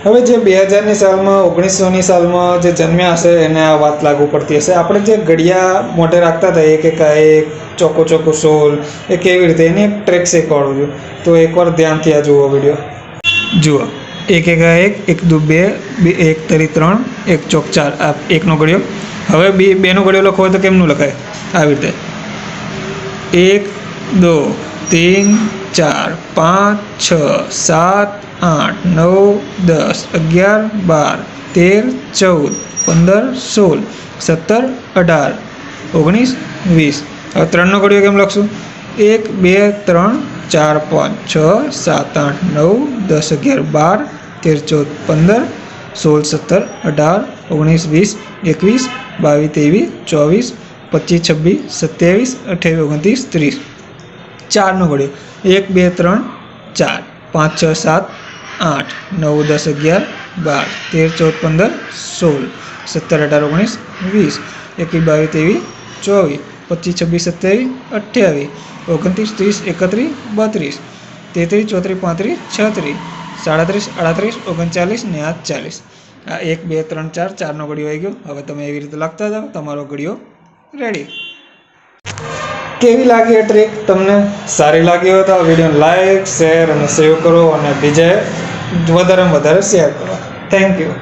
હવે જે 2000ની સાલમાં 1900ની સાલમાં જે જન્મ્યા હશે એને આ વાત લાગુ પડતી હશે. આપણે જે ઘડિયા મોઢે રાખતા હતા એક એક ચોકો ચોકો 16 એ કેવી રીતે એની એક ટ્રેક શીખવાડું છું. તો એકવાર ધ્યાનથી આ જુઓ વિડીયો. જુઓ, એક એક એક દુ બે, એક તરી 3, એક ચોક 4, આ એકનો ઘડિયો. હવે બેનો ઘડિયો લખવો હોય તો કેમનું લખાય? આવી રીતે 1 2 3 4 5 6 7 8 9 10 11 12 13 14 15 16 17 18 19 20. હવે 3નો ઘડિયો કેમ લખશું? 1 2 3 4 5 6 7 8 9 10 11 12 13 14 15 16 17 18 19 20 21 22 23 24 25 26 27 28 29 30. 4નો ઘડિયો 1 2 3 4 5 6 7 8 9 10 11 12 13 14 15 16 17 18 19 20 21 22 23 24 25 26 27 28 29 30 31 32 33 34 35 36 37 38 39 ને આ 40. આ 1 2 3 4 4નો ઘડિયો આવી ગયો. હવે તમે એવી રીતે લખતા જાઓ, તમારો ઘડિયો રેડી. કેવી લાગી આ ટ્રીક? તમને સારી લાગી હોય તો આ વિડીયોને લાઈક, શેર અને સેવ કરો અને બીજાએ વધારેમાં વધારે શેર કરો. Thank you.